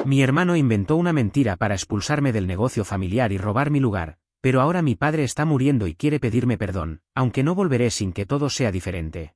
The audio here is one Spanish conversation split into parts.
Mi hermano inventó una mentira para expulsarme del negocio familiar y robar mi lugar, pero ahora mi padre está muriendo y quiere pedirme perdón, aunque no volveré sin que todo sea diferente.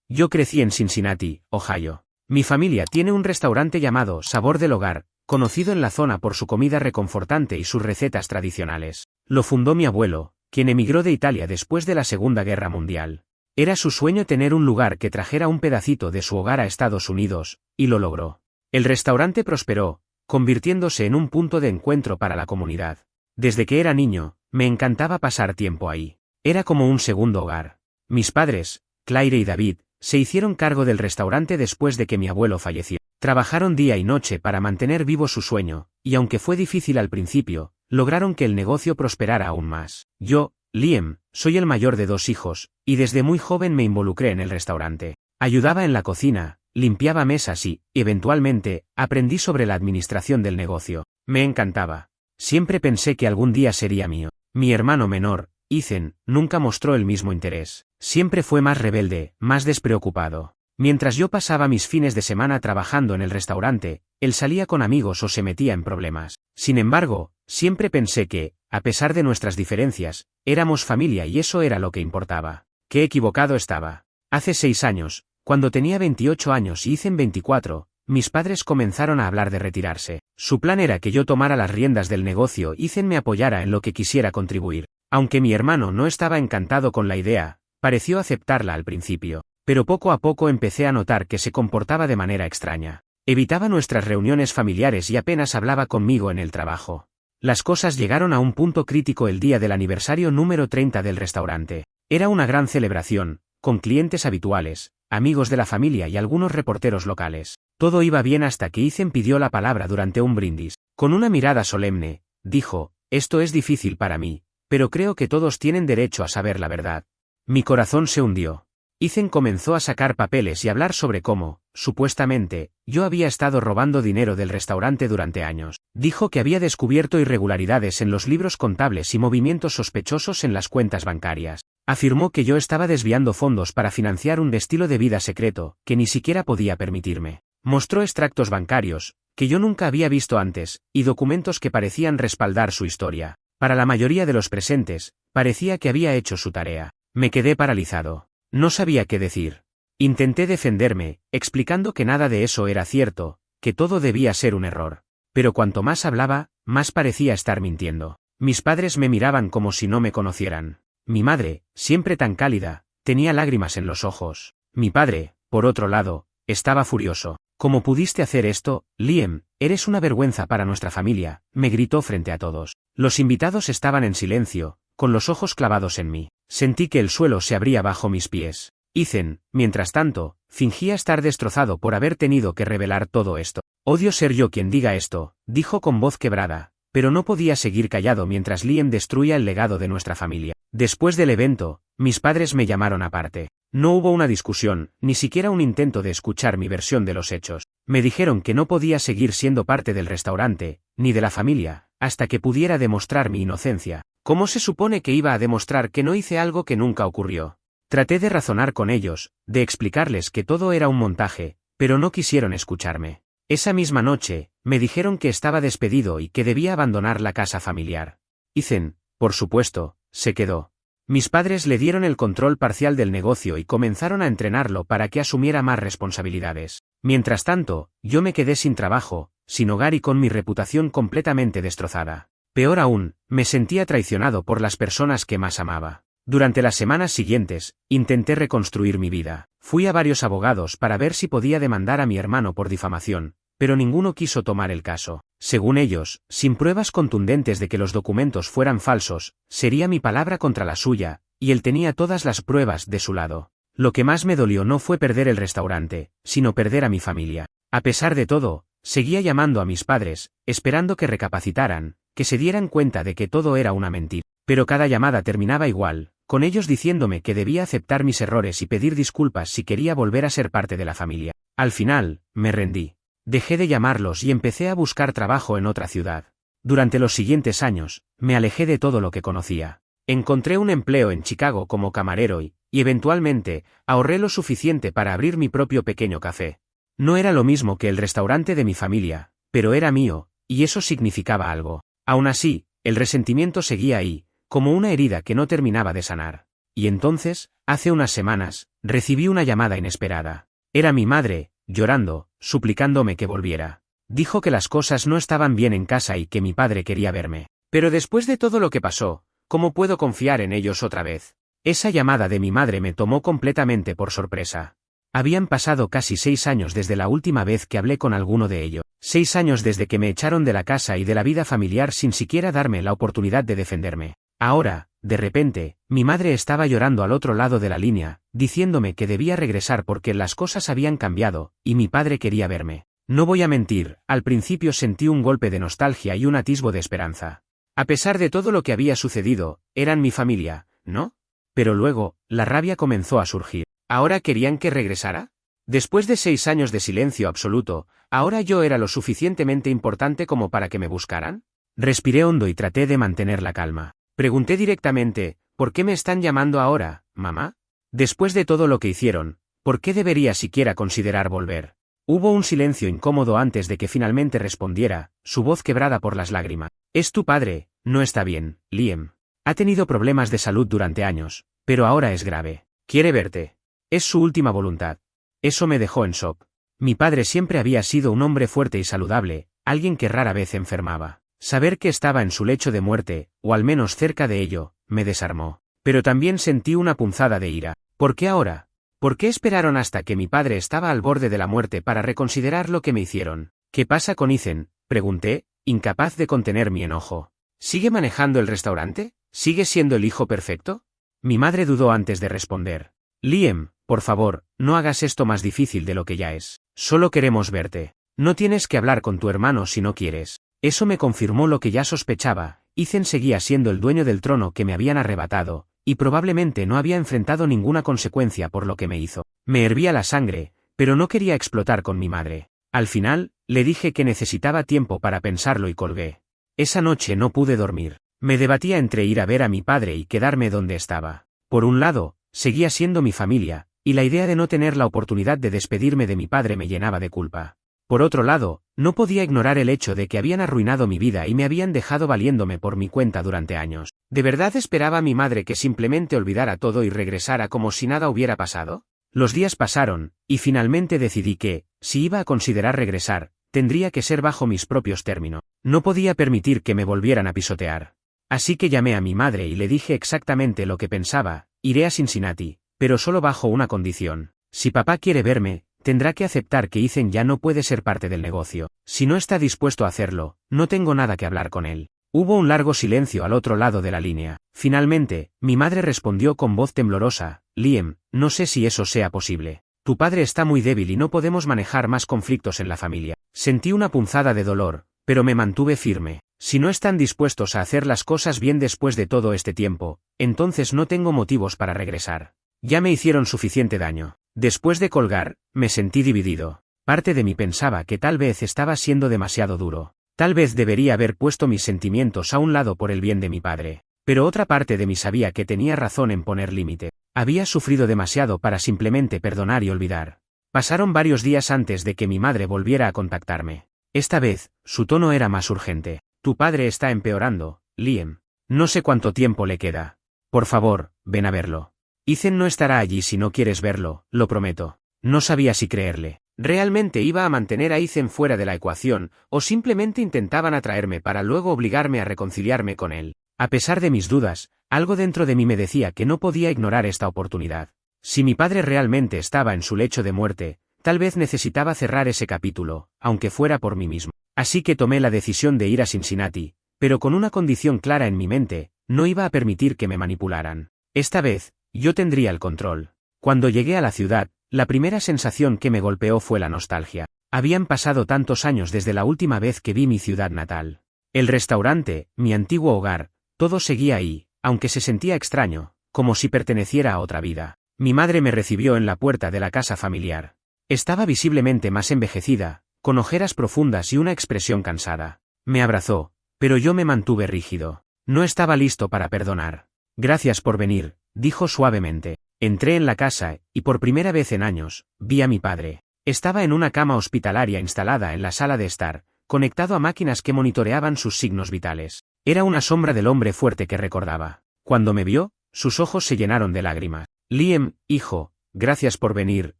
Yo crecí en Cincinnati, Ohio. Mi familia tiene un restaurante llamado Sabor del Hogar, conocido en la zona por su comida reconfortante y sus recetas tradicionales. Lo fundó mi abuelo, quien emigró de Italia después de la Segunda Guerra Mundial. Era su sueño tener un lugar que trajera un pedacito de su hogar a Estados Unidos, y lo logró. El restaurante prosperó, convirtiéndose en un punto de encuentro para la comunidad. Desde que era niño, me encantaba pasar tiempo ahí. Era como un segundo hogar. Mis padres, Claire y David, se hicieron cargo del restaurante después de que mi abuelo falleció. Trabajaron día y noche para mantener vivo su sueño, y aunque fue difícil al principio, lograron que el negocio prosperara aún más. Yo, Liam, soy el mayor de 2 hijos, y desde muy joven me involucré en el restaurante. Ayudaba en la cocina, limpiaba mesas y, eventualmente, aprendí sobre la administración del negocio. Me encantaba. Siempre pensé que algún día sería mío. Mi hermano menor, Ethan, nunca mostró el mismo interés. Siempre fue más rebelde, más despreocupado. Mientras yo pasaba mis fines de semana trabajando en el restaurante, él salía con amigos o se metía en problemas. Sin embargo, siempre pensé que, a pesar de nuestras diferencias, éramos familia y eso era lo que importaba. Qué equivocado estaba. Hace 6 años, cuando tenía 28 años y Ethan 24, mis padres comenzaron a hablar de retirarse. Su plan era que yo tomara las riendas del negocio y Ethan me apoyara en lo que quisiera contribuir. Aunque mi hermano no estaba encantado con la idea, pareció aceptarla al principio. Pero poco a poco empecé a notar que se comportaba de manera extraña. Evitaba nuestras reuniones familiares y apenas hablaba conmigo en el trabajo. Las cosas llegaron a un punto crítico el día del aniversario número 30 del restaurante. Era una gran celebración, con clientes habituales, amigos de la familia y algunos reporteros locales. Todo iba bien hasta que Ethan pidió la palabra durante un brindis. Con una mirada solemne, dijo, «Esto es difícil para mí, pero creo que todos tienen derecho a saber la verdad». Mi corazón se hundió. Ethan comenzó a sacar papeles y hablar sobre cómo, supuestamente, yo había estado robando dinero del restaurante durante años. Dijo que había descubierto irregularidades en los libros contables y movimientos sospechosos en las cuentas bancarias. Afirmó que yo estaba desviando fondos para financiar un estilo de vida secreto, que ni siquiera podía permitirme. Mostró extractos bancarios, que yo nunca había visto antes, y documentos que parecían respaldar su historia. Para la mayoría de los presentes, parecía que había hecho su tarea. Me quedé paralizado. No sabía qué decir. Intenté defenderme, explicando que nada de eso era cierto, que todo debía ser un error. Pero cuanto más hablaba, más parecía estar mintiendo. Mis padres me miraban como si no me conocieran. Mi madre, siempre tan cálida, tenía lágrimas en los ojos. Mi padre, por otro lado, estaba furioso. «¿Cómo pudiste hacer esto, Liam? Eres una vergüenza para nuestra familia», me gritó frente a todos. Los invitados estaban en silencio, con los ojos clavados en mí. Sentí que el suelo se abría bajo mis pies. Ethan, mientras tanto, fingía estar destrozado por haber tenido que revelar todo esto. «Odio ser yo quien diga esto», dijo con voz quebrada, pero no podía seguir callado mientras Liam destruía el legado de nuestra familia. Después del evento, mis padres me llamaron aparte. No hubo una discusión, ni siquiera un intento de escuchar mi versión de los hechos. Me dijeron que no podía seguir siendo parte del restaurante, ni de la familia, hasta que pudiera demostrar mi inocencia. ¿Cómo se supone que iba a demostrar que no hice algo que nunca ocurrió? Traté de razonar con ellos, de explicarles que todo era un montaje, pero no quisieron escucharme. Esa misma noche, me dijeron que estaba despedido y que debía abandonar la casa familiar. Ethan, por supuesto, se quedó. Mis padres le dieron el control parcial del negocio y comenzaron a entrenarlo para que asumiera más responsabilidades. Mientras tanto, yo me quedé sin trabajo, sin hogar y con mi reputación completamente destrozada. Peor aún, me sentía traicionado por las personas que más amaba. Durante las semanas siguientes, intenté reconstruir mi vida. Fui a varios abogados para ver si podía demandar a mi hermano por difamación, pero ninguno quiso tomar el caso. Según ellos, sin pruebas contundentes de que los documentos fueran falsos, sería mi palabra contra la suya, y él tenía todas las pruebas de su lado. Lo que más me dolió no fue perder el restaurante, sino perder a mi familia. A pesar de todo, seguía llamando a mis padres, esperando que recapacitaran, que se dieran cuenta de que todo era una mentira. Pero cada llamada terminaba igual, con ellos diciéndome que debía aceptar mis errores y pedir disculpas si quería volver a ser parte de la familia. Al final, me rendí. Dejé de llamarlos y empecé a buscar trabajo en otra ciudad. Durante los siguientes años, me alejé de todo lo que conocía. Encontré un empleo en Chicago como camarero y eventualmente, ahorré lo suficiente para abrir mi propio pequeño café. No era lo mismo que el restaurante de mi familia, pero era mío, y eso significaba algo. Aún así, el resentimiento seguía ahí, como una herida que no terminaba de sanar. Y entonces, hace unas semanas, recibí una llamada inesperada. Era mi madre, llorando, suplicándome que volviera. Dijo que las cosas no estaban bien en casa y que mi padre quería verme. Pero después de todo lo que pasó, ¿cómo puedo confiar en ellos otra vez? Esa llamada de mi madre me tomó completamente por sorpresa. Habían pasado casi 6 años desde la última vez que hablé con alguno de ellos. 6 años desde que me echaron de la casa y de la vida familiar sin siquiera darme la oportunidad de defenderme. Ahora, de repente, mi madre estaba llorando al otro lado de la línea, diciéndome que debía regresar porque las cosas habían cambiado, y mi padre quería verme. No voy a mentir, al principio sentí un golpe de nostalgia y un atisbo de esperanza. A pesar de todo lo que había sucedido, eran mi familia, ¿no? Pero luego, la rabia comenzó a surgir. ¿Ahora querían que regresara? Después de 6 años de silencio absoluto, ¿ahora yo era lo suficientemente importante como para que me buscaran? Respiré hondo y traté de mantener la calma. Pregunté directamente, ¿por qué me están llamando ahora, mamá? Después de todo lo que hicieron, ¿por qué debería siquiera considerar volver? Hubo un silencio incómodo antes de que finalmente respondiera, su voz quebrada por las lágrimas. Es tu padre, no está bien, Liam. Ha tenido problemas de salud durante años, pero ahora es grave. Quiere verte. Es su última voluntad. Eso me dejó en shock. Mi padre siempre había sido un hombre fuerte y saludable, alguien que rara vez enfermaba. Saber que estaba en su lecho de muerte, o al menos cerca de ello, me desarmó. Pero también sentí una punzada de ira. ¿Por qué ahora? ¿Por qué esperaron hasta que mi padre estaba al borde de la muerte para reconsiderar lo que me hicieron? ¿Qué pasa con Ethan?, pregunté, incapaz de contener mi enojo. ¿Sigue manejando el restaurante? ¿Sigue siendo el hijo perfecto? Mi madre dudó antes de responder. Liam, por favor, no hagas esto más difícil de lo que ya es. Solo queremos verte. No tienes que hablar con tu hermano si no quieres. Eso me confirmó lo que ya sospechaba. Ethan seguía siendo el dueño del trono que me habían arrebatado, y probablemente no había enfrentado ninguna consecuencia por lo que me hizo. Me hervía la sangre, pero no quería explotar con mi madre. Al final, le dije que necesitaba tiempo para pensarlo y colgué. Esa noche no pude dormir. Me debatía entre ir a ver a mi padre y quedarme donde estaba. Por un lado, seguía siendo mi familia, y la idea de no tener la oportunidad de despedirme de mi padre me llenaba de culpa. Por otro lado, no podía ignorar el hecho de que habían arruinado mi vida y me habían dejado valiéndome por mi cuenta durante años. ¿De verdad esperaba mi madre que simplemente olvidara todo y regresara como si nada hubiera pasado? Los días pasaron, y finalmente decidí que, si iba a considerar regresar, tendría que ser bajo mis propios términos. No podía permitir que me volvieran a pisotear. Así que llamé a mi madre y le dije exactamente lo que pensaba: iré a Cincinnati, pero solo bajo una condición. Si papá quiere verme, tendrá que aceptar que Ethan ya no puede ser parte del negocio. Si no está dispuesto a hacerlo, no tengo nada que hablar con él. Hubo un largo silencio al otro lado de la línea. Finalmente, mi madre respondió con voz temblorosa: Liam, no sé si eso sea posible. Tu padre está muy débil y no podemos manejar más conflictos en la familia. Sentí una punzada de dolor, pero me mantuve firme. Si no están dispuestos a hacer las cosas bien después de todo este tiempo, entonces no tengo motivos para regresar. Ya me hicieron suficiente daño. Después de colgar, me sentí dividido. Parte de mí pensaba que tal vez estaba siendo demasiado duro. Tal vez debería haber puesto mis sentimientos a un lado por el bien de mi padre. Pero otra parte de mí sabía que tenía razón en poner límite. Había sufrido demasiado para simplemente perdonar y olvidar. Pasaron varios días antes de que mi madre volviera a contactarme. Esta vez, su tono era más urgente. Tu padre está empeorando, Liam. No sé cuánto tiempo le queda. Por favor, ven a verlo. Ethan no estará allí si no quieres verlo, lo prometo. No sabía si creerle. ¿Realmente iba a mantener a Ethan fuera de la ecuación, o simplemente intentaban atraerme para luego obligarme a reconciliarme con él? A pesar de mis dudas, algo dentro de mí me decía que no podía ignorar esta oportunidad. Si mi padre realmente estaba en su lecho de muerte, tal vez necesitaba cerrar ese capítulo, aunque fuera por mí mismo. Así que tomé la decisión de ir a Cincinnati, pero con una condición clara en mi mente: no iba a permitir que me manipularan. Esta vez, yo tendría el control. Cuando llegué a la ciudad, la primera sensación que me golpeó fue la nostalgia. Habían pasado tantos años desde la última vez que vi mi ciudad natal. El restaurante, mi antiguo hogar, todo seguía ahí, aunque se sentía extraño, como si perteneciera a otra vida. Mi madre me recibió en la puerta de la casa familiar. Estaba visiblemente más envejecida, con ojeras profundas y una expresión cansada. Me abrazó, pero yo me mantuve rígido. No estaba listo para perdonar. Gracias por venir, dijo suavemente. Entré en la casa, y por primera vez en años, vi a mi padre. Estaba en una cama hospitalaria instalada en la sala de estar, conectado a máquinas que monitoreaban sus signos vitales. Era una sombra del hombre fuerte que recordaba. Cuando me vio, sus ojos se llenaron de lágrimas. Liam, hijo, gracias por venir,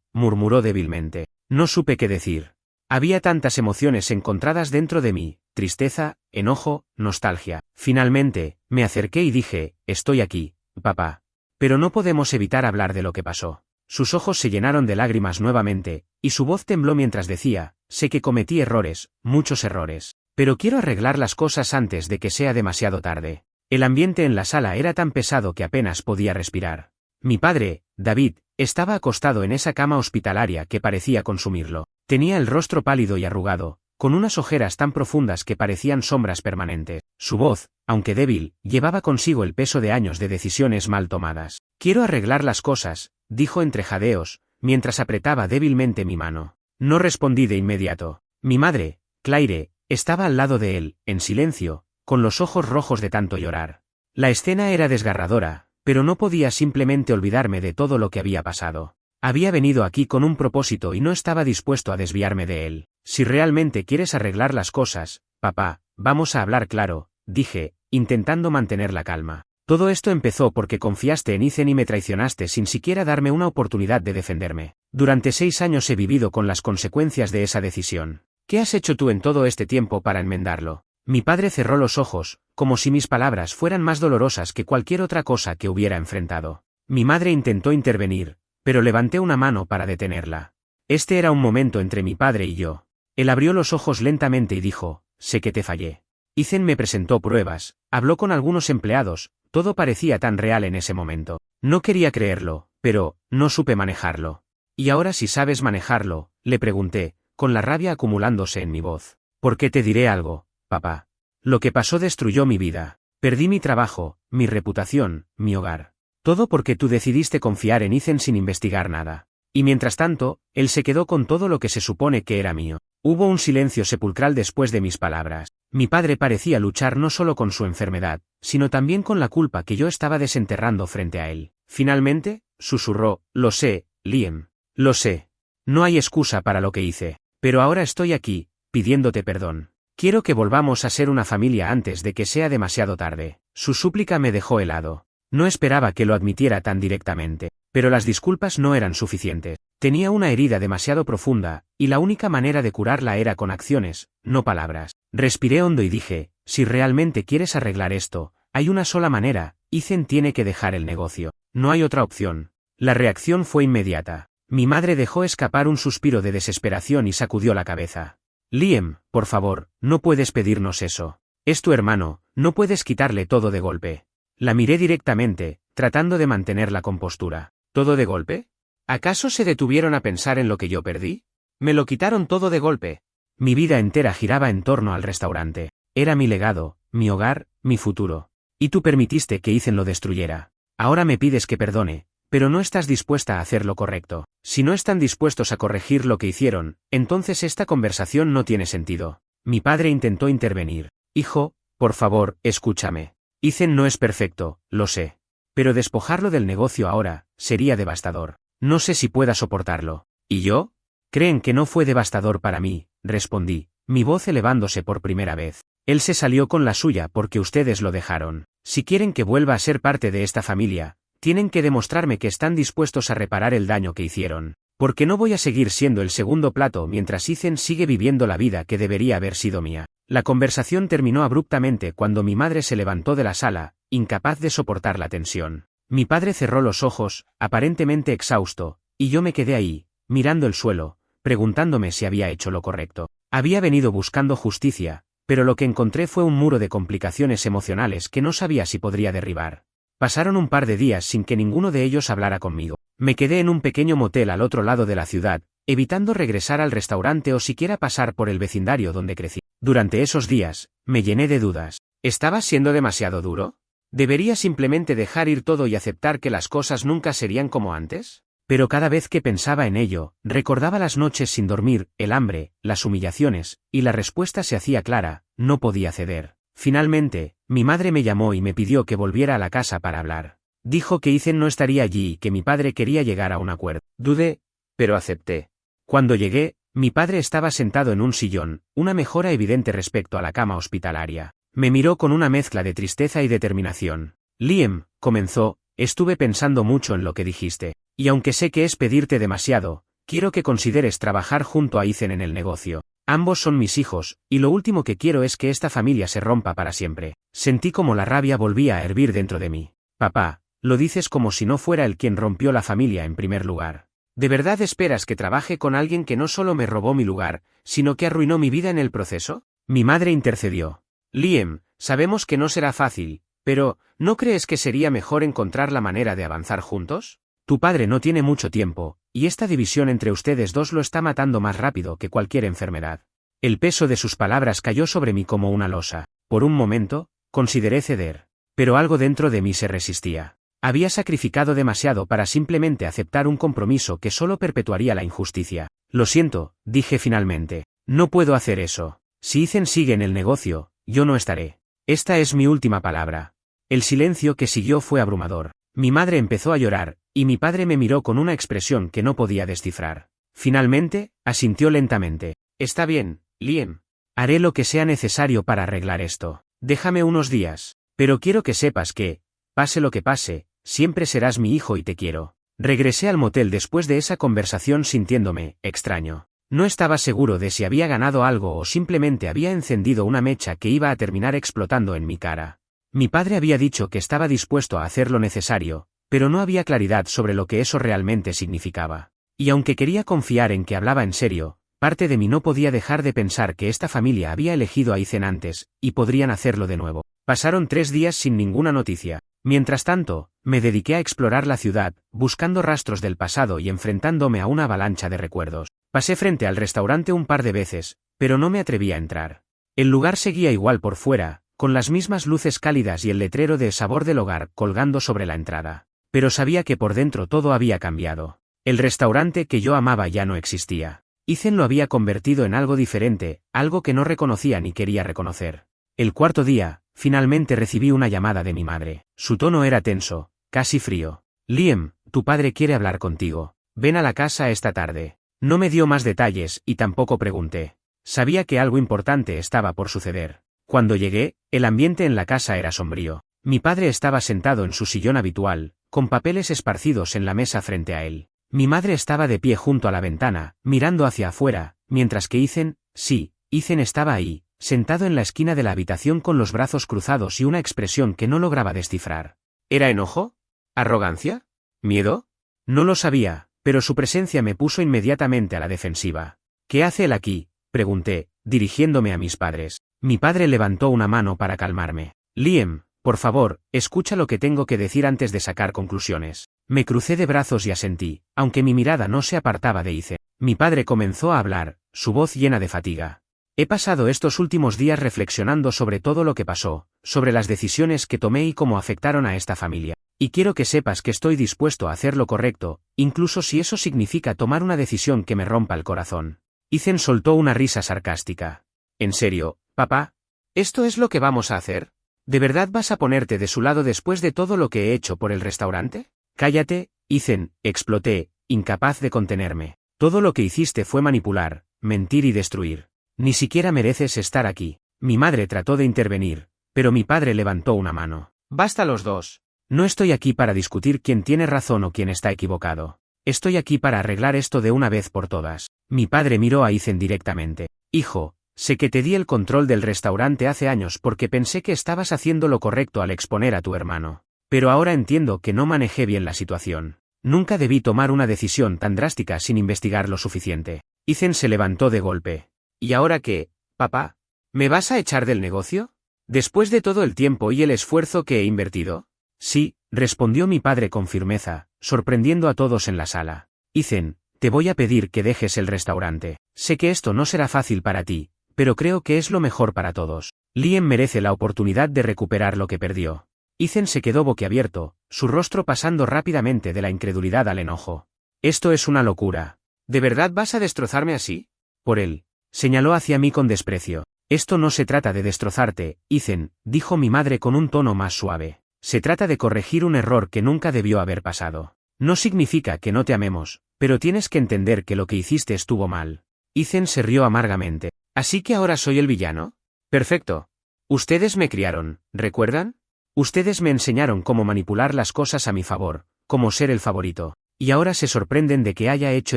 murmuró débilmente. No supe qué decir. Había tantas emociones encontradas dentro de mí, tristeza, enojo, nostalgia. Finalmente, me acerqué y dije, estoy aquí, papá. Pero no podemos evitar hablar de lo que pasó. Sus ojos se llenaron de lágrimas nuevamente, y su voz tembló mientras decía, sé que cometí errores, muchos errores. Pero quiero arreglar las cosas antes de que sea demasiado tarde. El ambiente en la sala era tan pesado que apenas podía respirar. Mi padre, David, estaba acostado en esa cama hospitalaria que parecía consumirlo. Tenía el rostro pálido y arrugado, con unas ojeras tan profundas que parecían sombras permanentes. Su voz, aunque débil, llevaba consigo el peso de años de decisiones mal tomadas. Quiero arreglar las cosas, dijo entre jadeos, mientras apretaba débilmente mi mano. No respondí de inmediato. Mi madre, Claire, estaba al lado de él, en silencio, con los ojos rojos de tanto llorar. La escena era desgarradora, pero no podía simplemente olvidarme de todo lo que había pasado. Había venido aquí con un propósito y no estaba dispuesto a desviarme de él. Si realmente quieres arreglar las cosas, papá, vamos a hablar claro, dije, intentando mantener la calma. Todo esto empezó porque confiaste en Ethan y me traicionaste sin siquiera darme una oportunidad de defenderme. Durante 6 años he vivido con las consecuencias de esa decisión. ¿Qué has hecho tú en todo este tiempo para enmendarlo? Mi padre cerró los ojos, como si mis palabras fueran más dolorosas que cualquier otra cosa que hubiera enfrentado. Mi madre intentó intervenir, pero levanté una mano para detenerla. Este era un momento entre mi padre y yo. Él abrió los ojos lentamente y dijo, sé que te fallé. Ethan me presentó pruebas, habló con algunos empleados, todo parecía tan real en ese momento. No quería creerlo, pero no supe manejarlo. ¿Y ahora si sabes manejarlo?, le pregunté, con la rabia acumulándose en mi voz. ¿Por qué te diré algo, papá? Lo que pasó destruyó mi vida. Perdí mi trabajo, mi reputación, mi hogar. Todo porque tú decidiste confiar en Ethan sin investigar nada. Y mientras tanto, él se quedó con todo lo que se supone que era mío. Hubo un silencio sepulcral después de mis palabras. Mi padre parecía luchar no solo con su enfermedad, sino también con la culpa que yo estaba desenterrando frente a él. Finalmente, susurró, lo sé, Liam. Lo sé. No hay excusa para lo que hice. Pero ahora estoy aquí, pidiéndote perdón. Quiero que volvamos a ser una familia antes de que sea demasiado tarde. Su súplica me dejó helado. No esperaba que lo admitiera tan directamente. Pero las disculpas no eran suficientes. Tenía una herida demasiado profunda, y la única manera de curarla era con acciones, no palabras. Respiré hondo y dije, si realmente quieres arreglar esto, hay una sola manera, Ethan tiene que dejar el negocio. No hay otra opción. La reacción fue inmediata. Mi madre dejó escapar un suspiro de desesperación y sacudió la cabeza. Liam, por favor, no puedes pedirnos eso. Es tu hermano, no puedes quitarle todo de golpe. La miré directamente, tratando de mantener la compostura. ¿Todo de golpe? ¿Acaso se detuvieron a pensar en lo que yo perdí? Me lo quitaron todo de golpe. Mi vida entera giraba en torno al restaurante. Era mi legado, mi hogar, mi futuro. Y tú permitiste que Ethan lo destruyera. Ahora me pides que perdone, pero no estás dispuesta a hacer lo correcto. Si no están dispuestos a corregir lo que hicieron, entonces esta conversación no tiene sentido. Mi padre intentó intervenir. Hijo, por favor, escúchame. Ethan no es perfecto, lo sé. Pero despojarlo del negocio ahora, sería devastador. No sé si pueda soportarlo. ¿Y yo? Creen que no fue devastador para mí, respondí, mi voz elevándose por primera vez. Él se salió con la suya porque ustedes lo dejaron. Si quieren que vuelva a ser parte de esta familia, tienen que demostrarme que están dispuestos a reparar el daño que hicieron. Porque no voy a seguir siendo el segundo plato mientras Ethan sigue viviendo la vida que debería haber sido mía. La conversación terminó abruptamente cuando mi madre se levantó de la sala, incapaz de soportar la tensión. Mi padre cerró los ojos, aparentemente exhausto, y yo me quedé ahí, mirando el suelo, preguntándome si había hecho lo correcto. Había venido buscando justicia, pero lo que encontré fue un muro de complicaciones emocionales que no sabía si podría derribar. Pasaron un par de días sin que ninguno de ellos hablara conmigo. Me quedé en un pequeño motel al otro lado de la ciudad, evitando regresar al restaurante o siquiera pasar por el vecindario donde crecí. Durante esos días, me llené de dudas. ¿Estaba siendo demasiado duro? ¿Debería simplemente dejar ir todo y aceptar que las cosas nunca serían como antes? Pero cada vez que pensaba en ello, recordaba las noches sin dormir, el hambre, las humillaciones, y la respuesta se hacía clara, no podía ceder. Finalmente, mi madre me llamó y me pidió que volviera a la casa para hablar. Dijo que Ethan no estaría allí y que mi padre quería llegar a un acuerdo. Dudé, pero acepté. Cuando llegué, Mi padre estaba sentado en un sillón, una mejora evidente respecto a la cama hospitalaria. Me miró con una mezcla de tristeza y determinación. Liam, comenzó, estuve pensando mucho en lo que dijiste, y aunque sé que es pedirte demasiado, quiero que consideres trabajar junto a Ethan en el negocio. Ambos son mis hijos, y lo último que quiero es que esta familia se rompa para siempre. Sentí como la rabia volvía a hervir dentro de mí. Papá, lo dices como si no fuera él quien rompió la familia en primer lugar. ¿De verdad esperas que trabaje con alguien que no solo me robó mi lugar, sino que arruinó mi vida en el proceso? Mi madre intercedió. Liam, sabemos que no será fácil, pero, ¿no crees que sería mejor encontrar la manera de avanzar juntos? Tu padre no tiene mucho tiempo, y esta división entre ustedes dos lo está matando más rápido que cualquier enfermedad. El peso de sus palabras cayó sobre mí como una losa. Por un momento, consideré ceder. Pero algo dentro de mí se resistía. Había sacrificado demasiado para simplemente aceptar un compromiso que solo perpetuaría la injusticia. Lo siento, dije finalmente. No puedo hacer eso. Si Ethan sigue en el negocio, yo no estaré. Esta es mi última palabra. El silencio que siguió fue abrumador. Mi madre empezó a llorar, y mi padre me miró con una expresión que no podía descifrar. Finalmente, asintió lentamente. Está bien, Liam. Haré lo que sea necesario para arreglar esto. Déjame unos días. Pero quiero que sepas que, pase lo que pase, siempre serás mi hijo y te quiero. Regresé al motel después de esa conversación sintiéndome extraño. No estaba seguro de si había ganado algo o simplemente había encendido una mecha que iba a terminar explotando en mi cara. Mi padre había dicho que estaba dispuesto a hacer lo necesario, pero no había claridad sobre lo que eso realmente significaba. Y aunque quería confiar en que hablaba en serio, parte de mí no podía dejar de pensar que esta familia había elegido a Ethan antes, y podrían hacerlo de nuevo. Pasaron 3 días sin ninguna noticia. Mientras tanto, me dediqué a explorar la ciudad, buscando rastros del pasado y enfrentándome a una avalancha de recuerdos. Pasé frente al restaurante un par de veces, pero no me atreví a entrar. El lugar seguía igual por fuera, con las mismas luces cálidas y el letrero de sabor del hogar colgando sobre la entrada. Pero sabía que por dentro todo había cambiado. El restaurante que yo amaba ya no existía. Ethan lo había convertido en algo diferente, algo que no reconocía ni quería reconocer. El cuarto día, finalmente recibí una llamada de mi madre. Su tono era tenso, casi frío. Liam, tu padre quiere hablar contigo. Ven a la casa esta tarde. No me dio más detalles y tampoco pregunté. Sabía que algo importante estaba por suceder. Cuando llegué, el ambiente en la casa era sombrío. Mi padre estaba sentado en su sillón habitual, con papeles esparcidos en la mesa frente a él. Mi madre estaba de pie junto a la ventana, mirando hacia afuera, mientras que Ethan estaba ahí, sentado en la esquina de la habitación con los brazos cruzados y una expresión que no lograba descifrar. ¿Era enojo? ¿Arrogancia? ¿Miedo? No lo sabía, pero su presencia me puso inmediatamente a la defensiva. ¿Qué hace él aquí?, pregunté, dirigiéndome a mis padres. Mi padre levantó una mano para calmarme. Liam, por favor, escucha lo que tengo que decir antes de sacar conclusiones. Me crucé de brazos y asentí, aunque mi mirada no se apartaba de Ethan. Mi padre comenzó a hablar, su voz llena de fatiga. He pasado estos últimos días reflexionando sobre todo lo que pasó, sobre las decisiones que tomé y cómo afectaron a esta familia. Y quiero que sepas que estoy dispuesto a hacer lo correcto, incluso si eso significa tomar una decisión que me rompa el corazón. Ethan soltó una risa sarcástica. ¿En serio, papá? ¿Esto es lo que vamos a hacer? ¿De verdad vas a ponerte de su lado después de todo lo que he hecho por el restaurante? Cállate, Ethan, exploté, incapaz de contenerme. Todo lo que hiciste fue manipular, mentir y destruir. Ni siquiera mereces estar aquí. Mi madre trató de intervenir, pero mi padre levantó una mano. Basta los dos. No estoy aquí para discutir quién tiene razón o quién está equivocado. Estoy aquí para arreglar esto de una vez por todas. Mi padre miró a Ethan directamente. Hijo, sé que te di el control del restaurante hace años porque pensé que estabas haciendo lo correcto al exponer a tu hermano. Pero ahora entiendo que no manejé bien la situación. Nunca debí tomar una decisión tan drástica sin investigar lo suficiente. Ethan se levantó de golpe. ¿Y ahora qué, papá? ¿Me vas a echar del negocio? ¿Después de todo el tiempo y el esfuerzo que he invertido? Sí, respondió mi padre con firmeza, sorprendiendo a todos en la sala. Ethan, te voy a pedir que dejes el restaurante. Sé que esto no será fácil para ti, pero creo que es lo mejor para todos. Liam merece la oportunidad de recuperar lo que perdió. Ethan se quedó boquiabierto, su rostro pasando rápidamente de la incredulidad al enojo. Esto es una locura. ¿De verdad vas a destrozarme así? Por él. Señaló hacia mí con desprecio. Esto no se trata de destrozarte, Ethan, dijo mi madre con un tono más suave. Se trata de corregir un error que nunca debió haber pasado. No significa que no te amemos, pero tienes que entender que lo que hiciste estuvo mal. Ethan se rió amargamente. ¿Así que ahora soy el villano? Perfecto. Ustedes me criaron, ¿recuerdan? Ustedes me enseñaron cómo manipular las cosas a mi favor, cómo ser el favorito. Y ahora se sorprenden de que haya hecho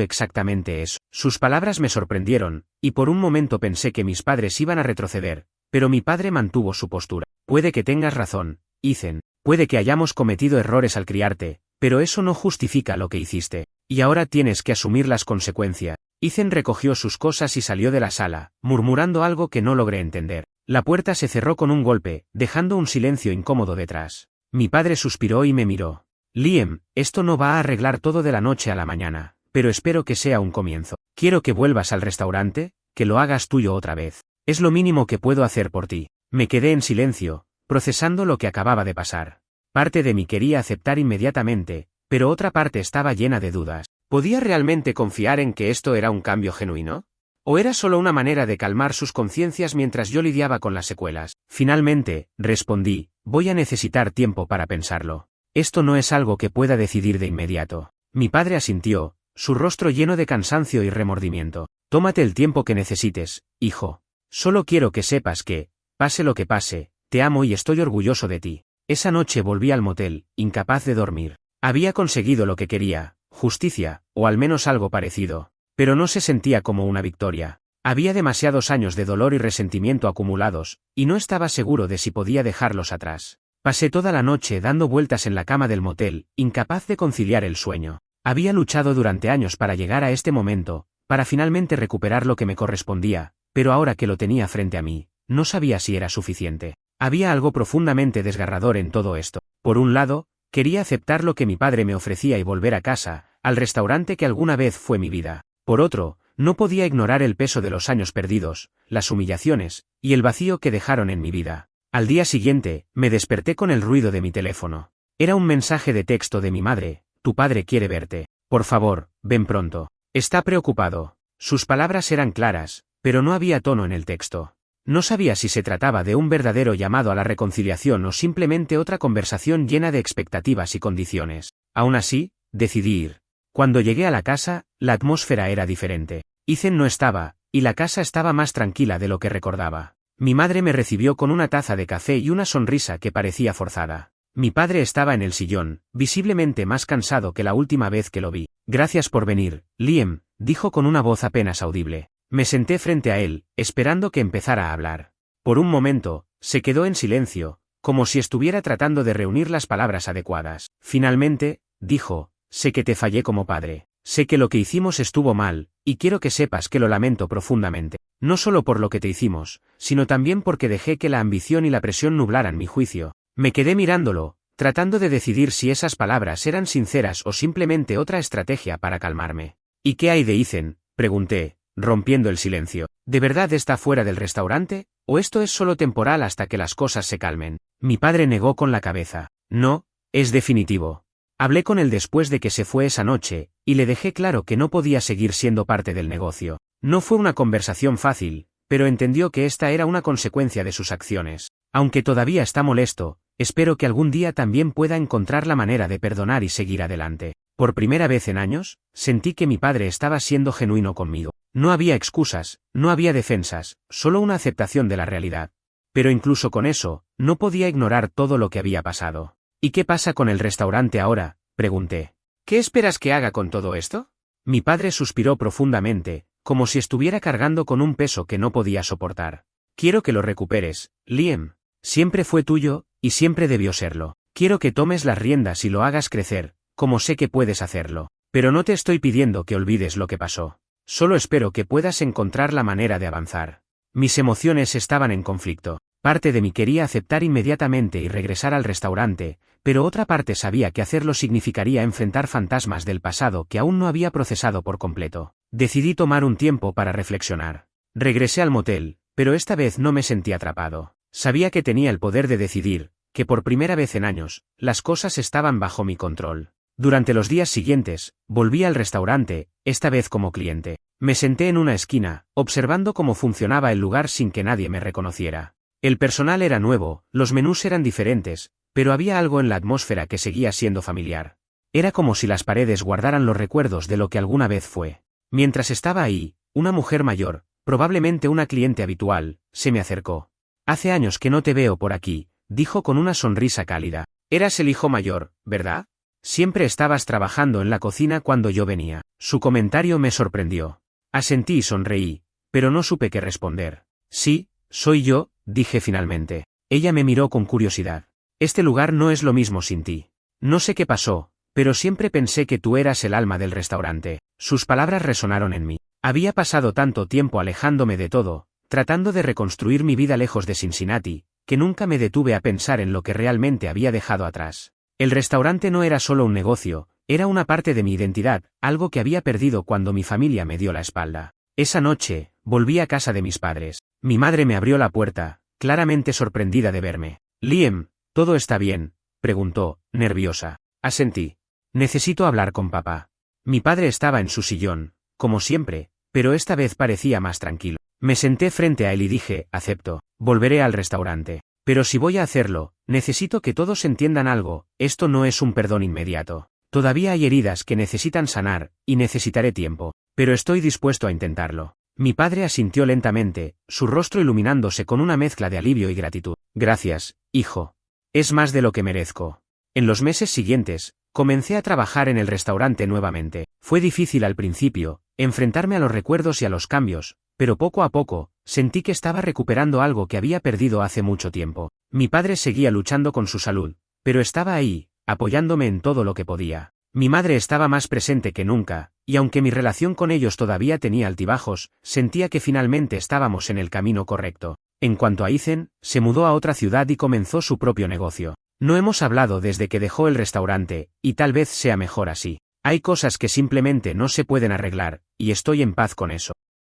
exactamente eso. Sus palabras me sorprendieron, y por un momento pensé que mis padres iban a retroceder, pero mi padre mantuvo su postura. Puede que tengas razón, Ethan. Puede que hayamos cometido errores al criarte, pero eso no justifica lo que hiciste. Y ahora tienes que asumir las consecuencias. Ethan recogió sus cosas y salió de la sala, murmurando algo que no logré entender. La puerta se cerró con un golpe, dejando un silencio incómodo detrás. Mi padre suspiró y me miró. Liam, esto no va a arreglar todo de la noche a la mañana, pero espero que sea un comienzo. Quiero que vuelvas al restaurante, que lo hagas tuyo otra vez. Es lo mínimo que puedo hacer por ti. Me quedé en silencio, procesando lo que acababa de pasar. Parte de mí quería aceptar inmediatamente, pero otra parte estaba llena de dudas. ¿Podía realmente confiar en que esto era un cambio genuino? ¿O era solo una manera de calmar sus conciencias mientras yo lidiaba con las secuelas? Finalmente, respondí, voy a necesitar tiempo para pensarlo. Esto no es algo que pueda decidir de inmediato. Mi padre asintió, su rostro lleno de cansancio y remordimiento. Tómate el tiempo que necesites, hijo. Solo quiero que sepas que, pase lo que pase, te amo y estoy orgulloso de ti. Esa noche volví al motel, incapaz de dormir. Había conseguido lo que quería, justicia, o al menos algo parecido. Pero no se sentía como una victoria. Había demasiados años de dolor y resentimiento acumulados, y no estaba seguro de si podía dejarlos atrás. Pasé toda la noche dando vueltas en la cama del motel, incapaz de conciliar el sueño. Había luchado durante años para llegar a este momento, para finalmente recuperar lo que me correspondía, pero ahora que lo tenía frente a mí, no sabía si era suficiente. Había algo profundamente desgarrador en todo esto. Por un lado, quería aceptar lo que mi padre me ofrecía y volver a casa, al restaurante que alguna vez fue mi vida. Por otro, no podía ignorar el peso de los años perdidos, las humillaciones, y el vacío que dejaron en mi vida. Al día siguiente, me desperté con el ruido de mi teléfono. Era un mensaje de texto de mi madre: tu padre quiere verte. Por favor, ven pronto. Está preocupado. Sus palabras eran claras, pero no había tono en el texto. No sabía si se trataba de un verdadero llamado a la reconciliación o simplemente otra conversación llena de expectativas y condiciones. Aún así, decidí ir. Cuando llegué a la casa, la atmósfera era diferente. Ethan no estaba, y la casa estaba más tranquila de lo que recordaba. Mi madre me recibió con una taza de café y una sonrisa que parecía forzada. Mi padre estaba en el sillón, visiblemente más cansado que la última vez que lo vi. Gracias por venir, Liam, dijo con una voz apenas audible. Me senté frente a él, esperando que empezara a hablar. Por un momento, se quedó en silencio, como si estuviera tratando de reunir las palabras adecuadas. Finalmente, dijo, sé que te fallé como padre. Sé que lo que hicimos estuvo mal, y quiero que sepas que lo lamento profundamente. No solo por lo que te hicimos, sino también porque dejé que la ambición y la presión nublaran mi juicio. Me quedé mirándolo, tratando de decidir si esas palabras eran sinceras o simplemente otra estrategia para calmarme. ¿Y qué hay de Ethan?, pregunté, rompiendo el silencio. ¿De verdad está fuera del restaurante, o esto es solo temporal hasta que las cosas se calmen? Mi padre negó con la cabeza. No, es definitivo. Hablé con él después de que se fue esa noche, y le dejé claro que no podía seguir siendo parte del negocio. No fue una conversación fácil, pero entendió que esta era una consecuencia de sus acciones. Aunque todavía está molesto, espero que algún día también pueda encontrar la manera de perdonar y seguir adelante. Por primera vez en años, sentí que mi padre estaba siendo genuino conmigo. No había excusas, no había defensas, solo una aceptación de la realidad. Pero incluso con eso, no podía ignorar todo lo que había pasado. ¿Y qué pasa con el restaurante ahora?, pregunté. ¿Qué esperas que haga con todo esto? Mi padre suspiró profundamente, como si estuviera cargando con un peso que no podía soportar. Quiero que lo recuperes, Liam. Siempre fue tuyo, y siempre debió serlo. Quiero que tomes las riendas y lo hagas crecer, como sé que puedes hacerlo. Pero no te estoy pidiendo que olvides lo que pasó. Solo espero que puedas encontrar la manera de avanzar. Mis emociones estaban en conflicto. Parte de mí quería aceptar inmediatamente y regresar al restaurante, pero otra parte sabía que hacerlo significaría enfrentar fantasmas del pasado que aún no había procesado por completo. Decidí tomar un tiempo para reflexionar. Regresé al motel, pero esta vez no me sentí atrapado. Sabía que tenía el poder de decidir, que por primera vez en años, las cosas estaban bajo mi control. Durante los días siguientes, volví al restaurante, esta vez como cliente. Me senté en una esquina, observando cómo funcionaba el lugar sin que nadie me reconociera. El personal era nuevo, los menús eran diferentes, pero había algo en la atmósfera que seguía siendo familiar. Era como si las paredes guardaran los recuerdos de lo que alguna vez fue. Mientras estaba ahí, Una mujer mayor, probablemente una cliente habitual, se me acercó. Hace años que no te veo por aquí, dijo con una sonrisa cálida. Eras el hijo mayor, ¿verdad? Siempre estabas trabajando en la cocina cuando yo venía. Su comentario me sorprendió. Asentí y sonreí, pero no supe qué responder. Sí, soy yo, dije finalmente. Ella me miró con curiosidad. Este lugar no es lo mismo sin ti. No sé qué pasó, pero siempre pensé que tú eras el alma del restaurante. Sus palabras resonaron en mí. Había pasado tanto tiempo alejándome de todo, tratando de reconstruir mi vida lejos de Cincinnati, que nunca me detuve a pensar en lo que realmente había dejado atrás. El restaurante no era solo un negocio, era una parte de mi identidad, algo que había perdido cuando mi familia me dio la espalda. Esa noche, volví a casa de mis padres. Mi madre me abrió la puerta, claramente sorprendida de verme. Liam, ¿todo está bien?, preguntó, nerviosa. Asentí. Necesito hablar con papá. Mi padre estaba en su sillón, como siempre, pero esta vez parecía más tranquilo. Me senté frente a él y dije, acepto, volveré al restaurante. Pero si voy a hacerlo, necesito que todos entiendan algo, esto no es un perdón inmediato. Todavía hay heridas que necesitan sanar, y necesitaré tiempo. Pero estoy dispuesto a intentarlo. Mi padre asintió lentamente, su rostro iluminándose con una mezcla de alivio y gratitud. Gracias, hijo. Es más de lo que merezco. En los meses siguientes, comencé a trabajar en el restaurante nuevamente. Fue difícil al principio, enfrentarme a los recuerdos y a los cambios, pero poco a poco, sentí que estaba recuperando algo que había perdido hace mucho tiempo. Mi padre seguía luchando con su salud, pero estaba ahí, apoyándome en todo lo que podía. Mi madre estaba más presente que nunca, y aunque mi relación con ellos todavía tenía altibajos, sentía que finalmente estábamos en el camino correcto. En cuanto a Ethan, se mudó a otra ciudad y comenzó su propio negocio. No hemos hablado desde que dejó el restaurante, y tal vez sea mejor así. Hay cosas que simplemente no se pueden arreglar, y estoy en paz con eso.